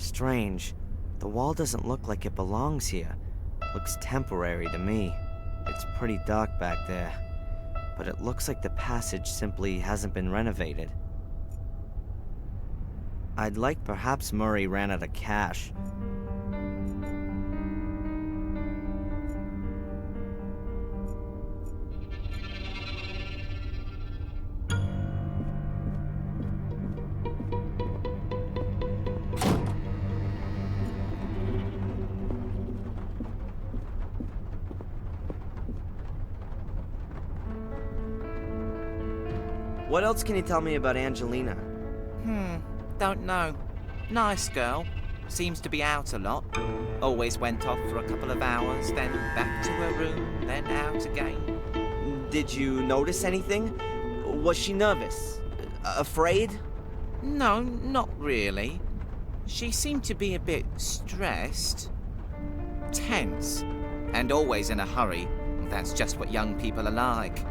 Strange. The wall doesn't look like it belongs here. Looks temporary to me. It's pretty dark back there. But it looks like the passage simply hasn't been renovated. I'd like perhaps Murray ran out of cash. What else can you tell me about Angelina? Don't know. Nice girl. Seems to be out a lot. Always went off for a couple of hours, then back to her room, then out again. Did you notice anything? Was she nervous? Afraid? No, not really. She seemed to be a bit stressed. Tense. And always in a hurry. That's just what young people are like.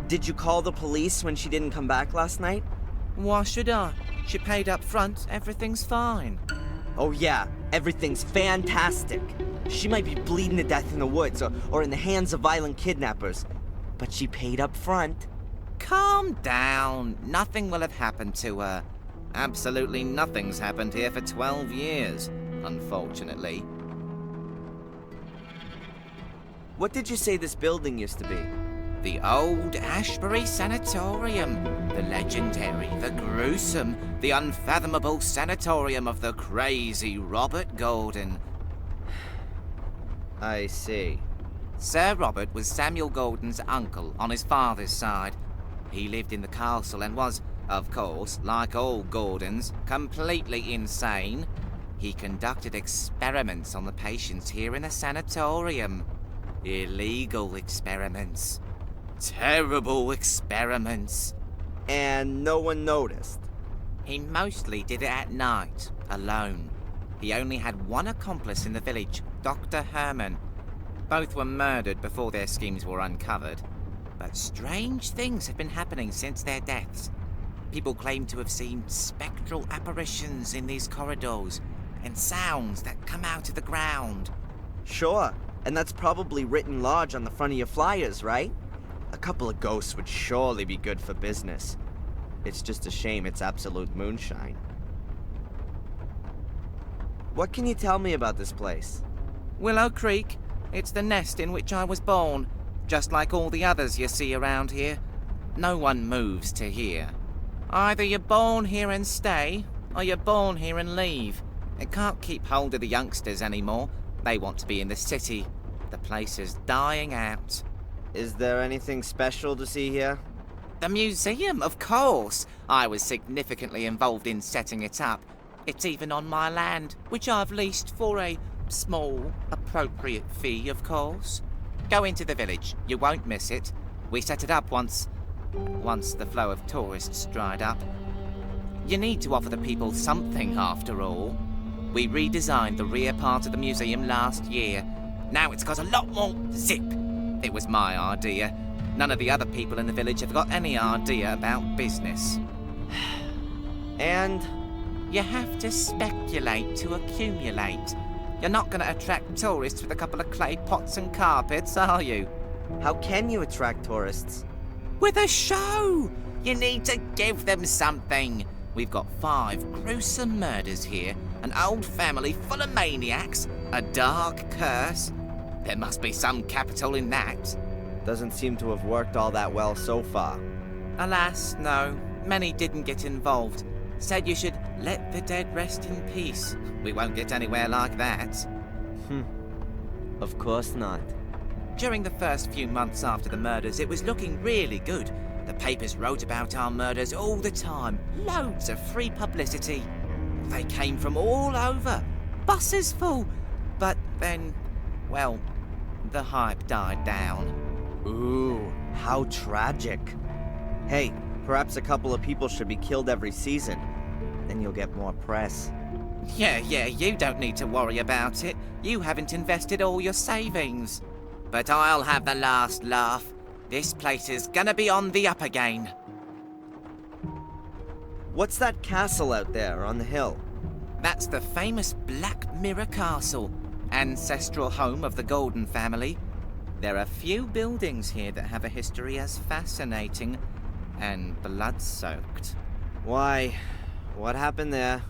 Did you call the police when she didn't come back last night? Why should I? She paid up front, everything's fine. Oh yeah, everything's fantastic. She might be bleeding to death in the woods or in the hands of violent kidnappers. But she paid up front. Calm down. Nothing will have happened to her. Absolutely nothing's happened here for 12 years, unfortunately. What did you say this building used to be? The old Ashbury Sanatorium. The legendary, the gruesome, the unfathomable sanatorium of the crazy Robert Gordon. I see. Sir Robert was Samuel Gordon's uncle on his father's side. He lived in the castle and was, of course, like all Gordons, completely insane. He conducted experiments on the patients here in the sanatorium. Illegal experiments. Terrible experiments. And no one noticed? He mostly did it at night, alone. He only had one accomplice in the village, Dr. Herman. Both were murdered before their schemes were uncovered. But strange things have been happening since their deaths. People claim to have seen spectral apparitions in these corridors, and sounds that come out of the ground. Sure, and that's probably written large on the front of your flyers, right? A couple of ghosts would surely be good for business. It's just a shame it's absolute moonshine. What can you tell me about this place? Willow Creek. It's the nest in which I was born, just like all the others you see around here. No one moves to here. Either you're born here and stay, or you're born here and leave. It can't keep hold of the youngsters anymore. They want to be in the city. The place is dying out. Is there anything special to see here? The museum, of course. I was significantly involved in setting it up. It's even on my land, which I've leased for a small, appropriate fee, of course. Go into the village. You won't miss it. We set it up once the flow of tourists dried up. You need to offer the people something, after all. We redesigned the rear part of the museum last year. Now it's got a lot more zip. It was my idea. None of the other people in the village have got any idea about business. And? You have to speculate to accumulate. You're not going to attract tourists with a couple of clay pots and carpets, are you? How can you attract tourists? With a show! You need to give them something. We've got 5 gruesome murders here, an old family full of maniacs, a dark curse. There must be some capital in that. Doesn't seem to have worked all that well so far. Alas, no. Many didn't get involved. Said you should let the dead rest in peace. We won't get anywhere like that. Of course not. During the first few months after the murders, it was looking really good. The papers wrote about our murders all the time. Loads of free publicity. They came from all over. Buses full. But then, well, the hype died down. Ooh, how tragic. Hey, perhaps a couple of people should be killed every season. Then you'll get more press. Yeah, you don't need to worry about it. You haven't invested all your savings. But I'll have the last laugh. This place is gonna be on the up again. What's that castle out there on the hill? That's the famous Black Mirror Castle, ancestral home of the Gordon family. There are few buildings here that have a history as fascinating and blood-soaked. Why? What happened there?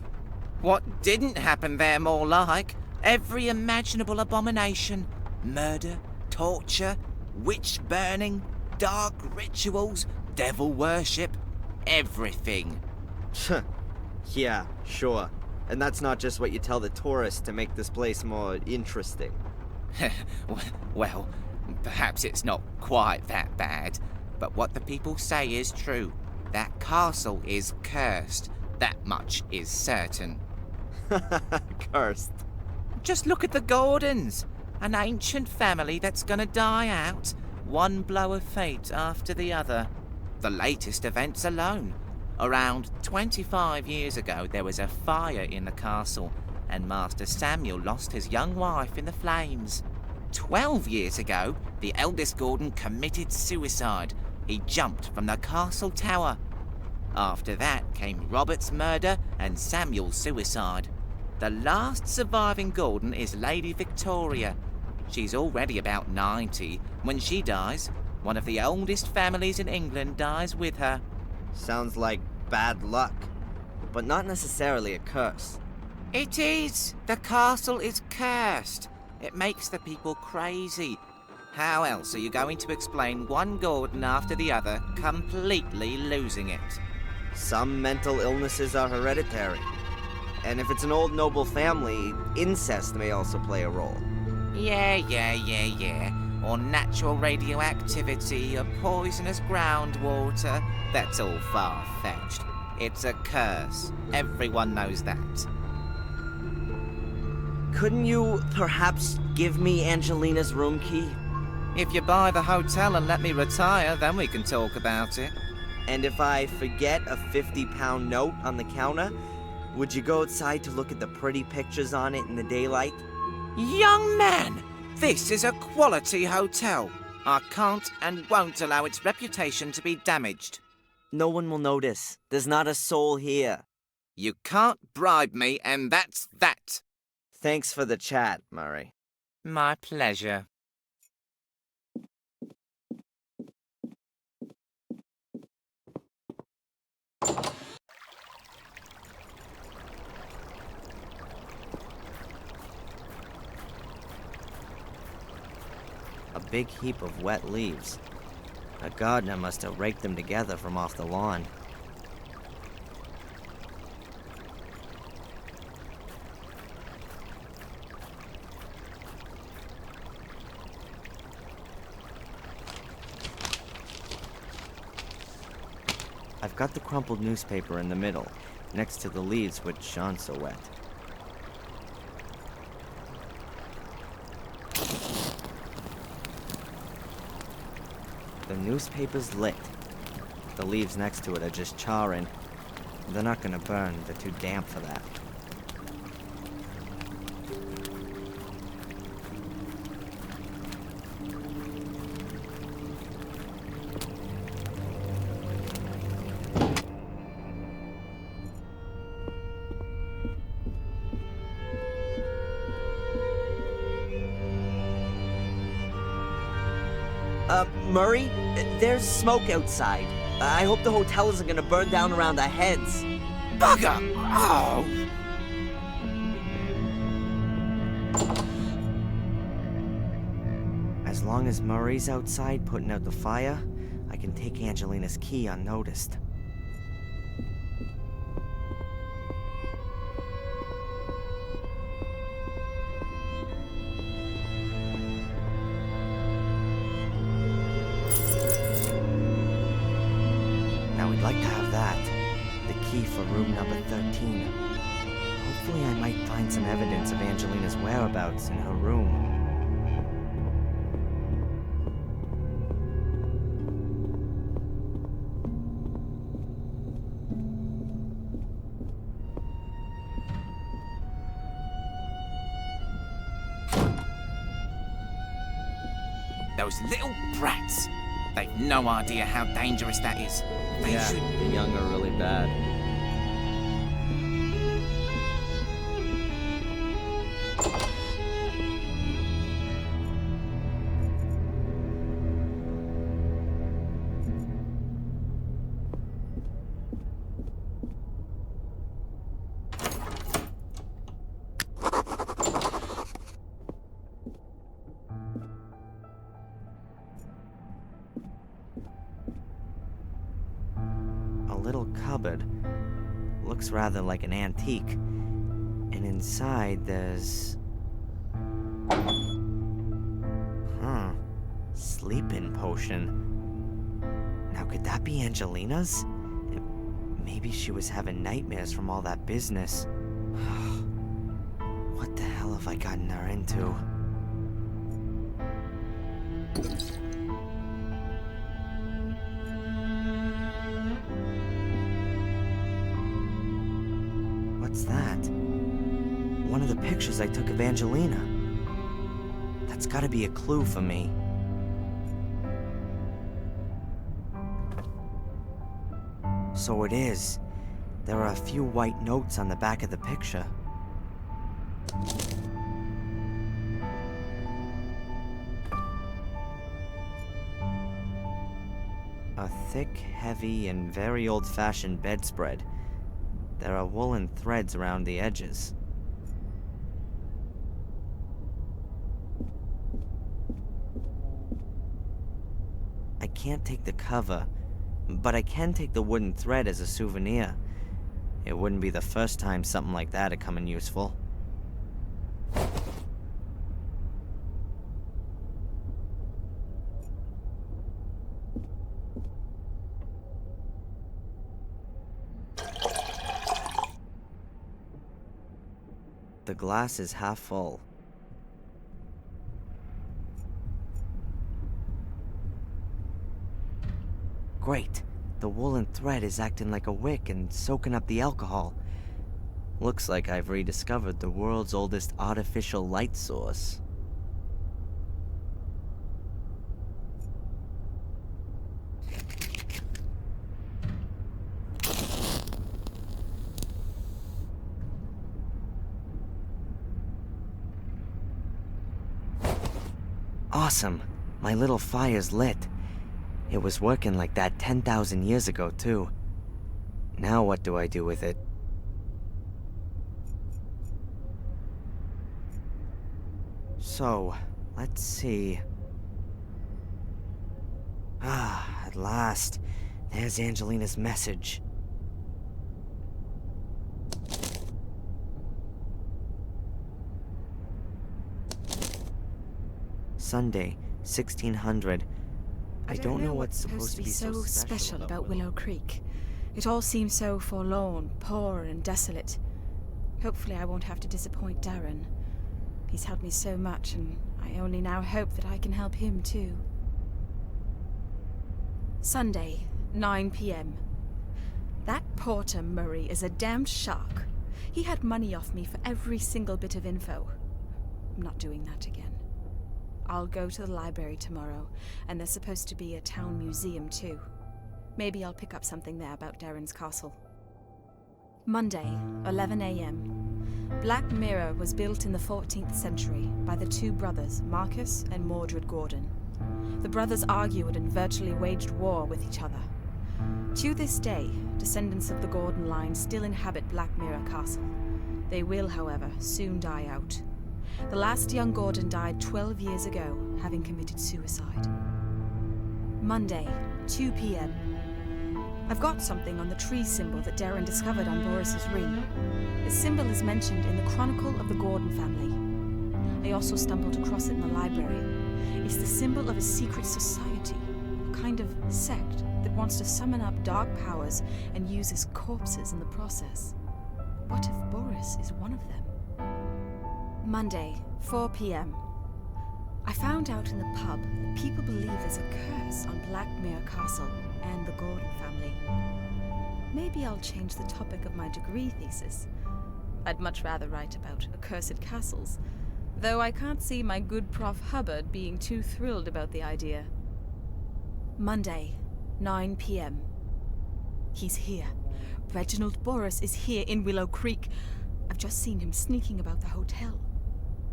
What didn't happen there, more like? Every imaginable abomination. Murder, torture, witch burning, dark rituals, devil worship. Everything. Yeah, sure. And that's not just what you tell the tourists to make this place more interesting. Well, perhaps it's not quite that bad, but what the people say is true. That castle is cursed. That much is certain. Cursed. Just look at the Gordons. An ancient family that's gonna die out. One blow of fate after the other. The latest events alone. Around 25 years ago, there was a fire in the castle, and Master Samuel lost his young wife in the flames. 12 years ago, the eldest Gordon committed suicide. He jumped from the castle tower. After that came Robert's murder and Samuel's suicide. The last surviving Gordon is Lady Victoria. She's already about 90. When she dies, one of the oldest families in England dies with her. Sounds like bad luck, but not necessarily a curse. It is. The castle is cursed. It makes the people crazy. How else are you going to explain one Gordon after the other completely losing it? Some mental illnesses are hereditary. And if it's an old noble family, incest may also play a role. Yeah. Or natural radioactivity, or poisonous groundwater. That's all far-fetched. It's a curse. Everyone knows that. Couldn't you perhaps give me Angelina's room key? If you buy the hotel and let me retire, then we can talk about it. And if I forget a 50-pound note on the counter, would you go outside to look at the pretty pictures on it in the daylight? Young man, this is a quality hotel. I can't and won't allow its reputation to be damaged. No one will notice. There's not a soul here. You can't bribe me, and that's that. Thanks for the chat, Murray. My pleasure. A big heap of wet leaves. A gardener must have raked them together from off the lawn. I've got the crumpled newspaper in the middle, next to the leaves which aren't so wet. The newspaper's lit. The leaves next to it are just charring. They're not gonna burn, they're too damp for that. Murray, there's smoke outside. I hope the hotel isn't gonna burn down around our heads. Bugger! Oh! As long as Murray's outside putting out the fire, I can take Angelina's key unnoticed. Now we'd like to have that. The key for room number 13. Hopefully I might find some evidence of Angelina's whereabouts in her room. Those little brats. They've no idea how dangerous that is. They should... the young are really bad. cupboard. Looks rather like an antique. And inside there's... Sleeping potion. Now could that be Angelina's? Maybe she was having nightmares from all that business. What the hell have I gotten her into? What's that? One of the pictures I took of Angelina. That's gotta be a clue for me. So it is. There are a few white notes on the back of the picture. A thick, heavy, and very old-fashioned bedspread. There are woolen threads around the edges. I can't take the cover, but I can take the wooden thread as a souvenir. It wouldn't be the first time something like that had come in useful. The glass is half full. Great. The woolen thread is acting like a wick and soaking up the alcohol. Looks like I've rediscovered the world's oldest artificial light source. Awesome. My little fire's lit. It was working like that 10,000 years ago, too. Now what do I do with it? So, let's see. At last. There's Angelina's message. Sunday, 1600. I don't know what's supposed to be so special about Willow Creek. It all seems so forlorn, poor and desolate. Hopefully I won't have to disappoint Darren. He's helped me so much, and I only now hope that I can help him too. Sunday, 9 p.m. That Porter Murray is a damned shark. He had money off me for every single bit of info. I'm not doing that again. I'll go to the library tomorrow, and there's supposed to be a town museum too. Maybe I'll pick up something there about Darren's castle. Monday, 11 a.m. Black Mirror was built in the 14th century by the two brothers, Marcus and Mordred Gordon. The brothers argued and virtually waged war with each other. To this day, descendants of the Gordon line still inhabit Black Mirror Castle. They will, however, soon die out. The last young Gordon died 12 years ago, having committed suicide. Monday, 2 p.m. I've got something on the tree symbol that Darren discovered on Boris's ring. The symbol is mentioned in the Chronicle of the Gordon family. I also stumbled across it in the library. It's the symbol of a secret society, a kind of sect that wants to summon up dark powers and uses corpses in the process. What if Boris is one of them? Monday, 4 p.m. I found out in the pub that people believe there's a curse on Black Mirror Castle and the Gordon family. Maybe I'll change the topic of my degree thesis. I'd much rather write about accursed castles, though I can't see my good Prof. Hubbard being too thrilled about the idea. Monday, 9 p.m. He's here. Reginald Boris is here in Willow Creek. I've just seen him sneaking about the hotel.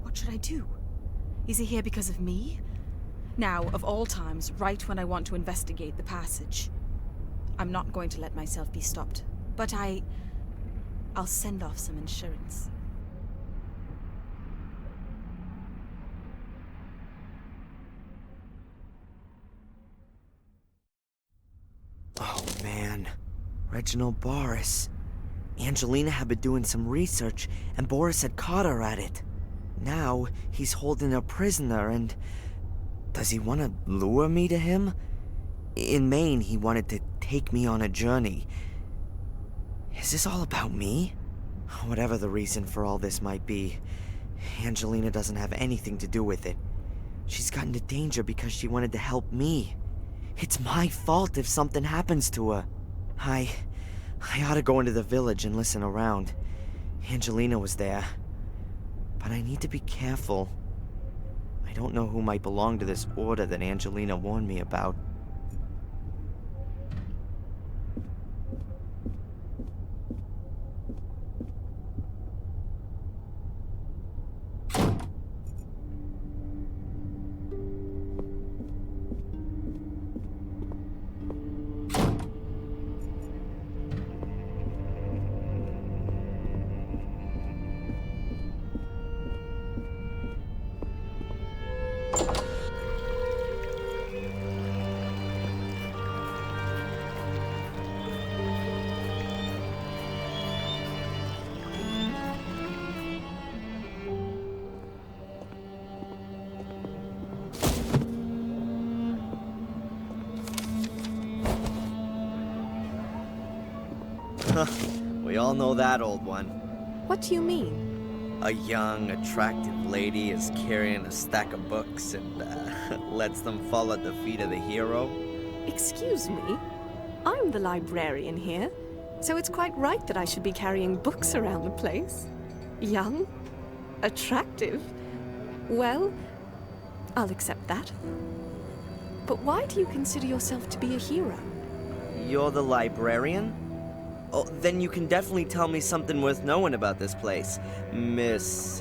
What should I do? Is he here because of me? Now, of all times, right when I want to investigate the passage. I'm not going to let myself be stopped, but I'll send off some insurance. Oh man. Reginald Boris. Angelina had been doing some research, and Boris had caught her at it. Now, he's holding her prisoner, and... does he want to lure me to him? In Maine, he wanted to take me on a journey. Is this all about me? Whatever the reason for all this might be, Angelina doesn't have anything to do with it. She's got into danger because she wanted to help me. It's my fault if something happens to her. I ought to go into the village and listen around. Angelina was there. But I need to be careful. I don't know who might belong to this order that Angelina warned me about. We all know that old one. What do you mean? A young, attractive lady is carrying a stack of books and lets them fall at the feet of the hero. Excuse me? I'm the librarian here, so it's quite right that I should be carrying books around the place. Young? Attractive? Well, I'll accept that. But why do you consider yourself to be a hero? You're the librarian? Oh, then you can definitely tell me something worth knowing about this place, Miss,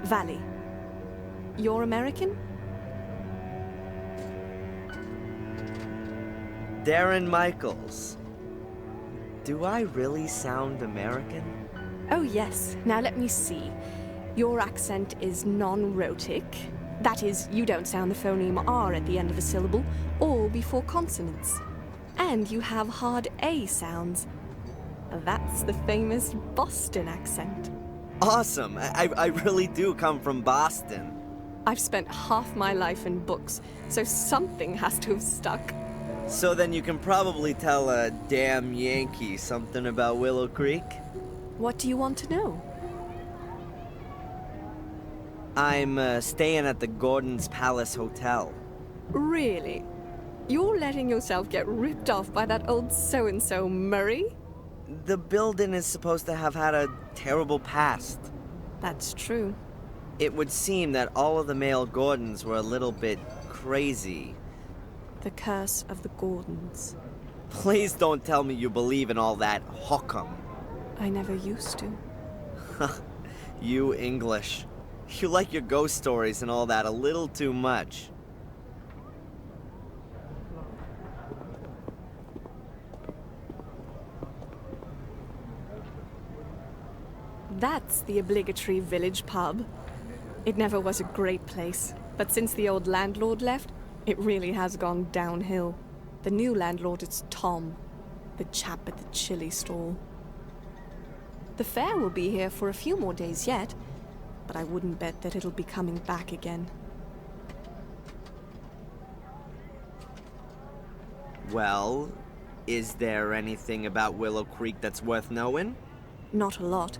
Valley. You're American? Darren Michaels. Do I really sound American? Oh, yes. Now let me see. Your accent is non-rhotic. That is, you don't sound the phoneme R at the end of a syllable, or before consonants. And you have hard A sounds. That's the famous Boston accent. Awesome! I really do come from Boston. I've spent half my life in books, so something has to have stuck. So then you can probably tell a damn Yankee something about Willow Creek? What do you want to know? I'm staying at the Gordon's Palace Hotel. Really? You're letting yourself get ripped off by that old so-and-so Murray? The building is supposed to have had a terrible past. That's true. It would seem that all of the male Gordons were a little bit crazy. The curse of the Gordons. Please don't tell me you believe in all that hokum. I never used to. You English. You like your ghost stories and all that a little too much. That's the obligatory village pub. It never was a great place, but since the old landlord left, it really has gone downhill. The new landlord is Tom, the chap at the chili stall. The fair will be here for a few more days yet, but I wouldn't bet that it'll be coming back again. Well, is there anything about Willow Creek that's worth knowing? Not a lot.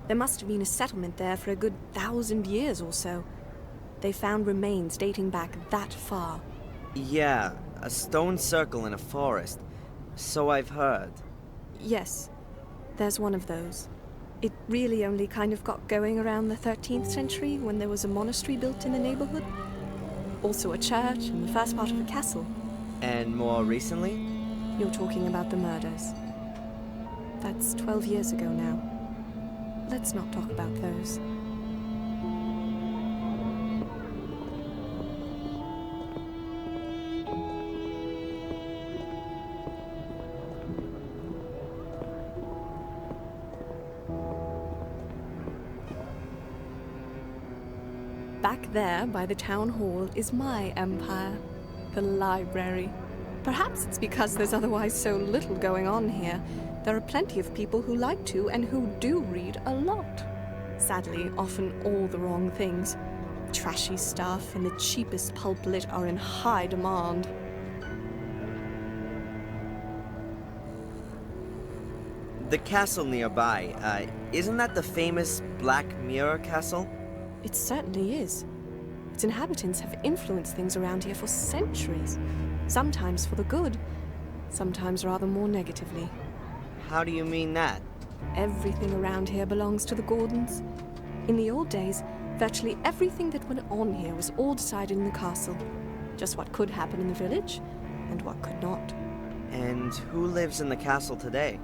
There must have been a settlement there for a good 1,000 years or so. They found remains dating back that far. Yeah, a stone circle in a forest. So I've heard. Yes, there's one of those. It really only kind of got going around the 13th century when there was a monastery built in the neighborhood. Also a church and the first part of a castle. And more recently? You're talking about the murders. That's 12 years ago now. Let's not talk about those. Back there by the town hall is my empire, the library. Perhaps it's because there's otherwise so little going on here. There are plenty of people who like to and who do read a lot. Sadly, often all the wrong things. Trashy stuff and the cheapest pulp lit are in high demand. The castle nearby, isn't that the famous Black Mirror Castle? It certainly is. Its inhabitants have influenced things around here for centuries. Sometimes for the good, sometimes rather more negatively. How do you mean that? Everything around here belongs to the Gordons. In the old days, virtually everything that went on here was all decided in the castle. Just what could happen in the village, and what could not. And who lives in the castle today?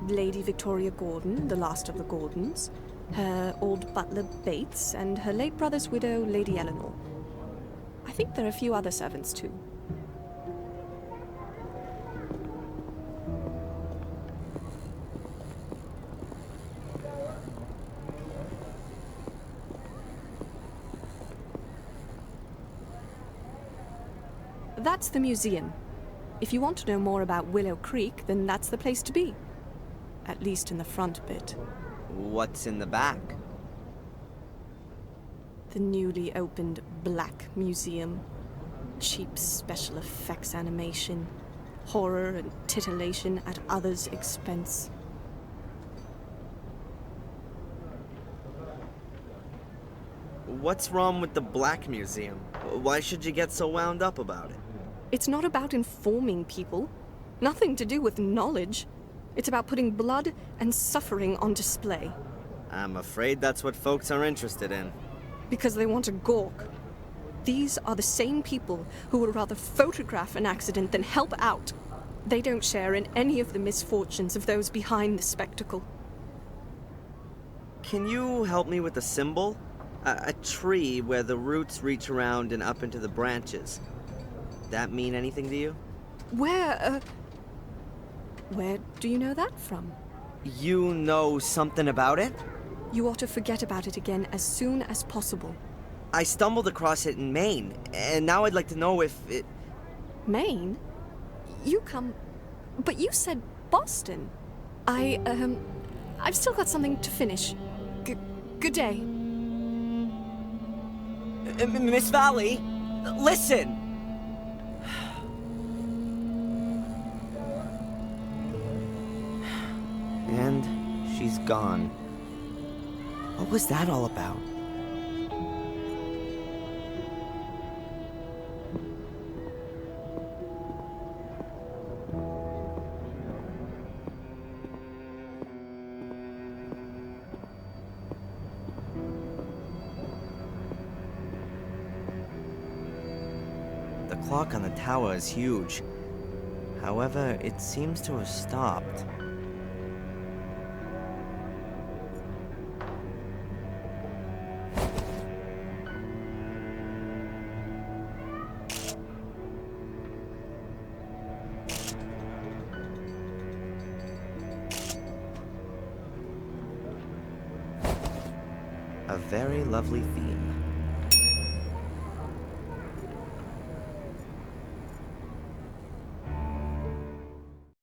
Lady Victoria Gordon, the last of the Gordons, her old butler Bates, and her late brother's widow, Lady Eleanor. I think there are a few other servants too. That's the museum. If you want to know more about Willow Creek, then that's the place to be. At least in the front bit. What's in the back? The newly opened Black Museum. Cheap special effects animation. Horror and titillation at others' expense. What's wrong with the Black Museum? Why should you get so wound up about it? It's not about informing people. Nothing to do with knowledge. It's about putting blood and suffering on display. I'm afraid that's what folks are interested in. Because they want to gawk. These are the same people who would rather photograph an accident than help out. They don't share in any of the misfortunes of those behind the spectacle. Can you help me with the symbol? A tree where the roots reach around and up into the branches. That mean anything to you? Where do you know that from? You know something about it? You ought to forget about it again as soon as possible. I stumbled across it in Maine, and now I'd like to know if it... Maine? You come... But you said Boston. I've still got something to finish. Good day. Miss Valley, listen! And she's gone. What was that all about? The clock on the tower is huge. However, it seems to have stopped. A very lovely theme.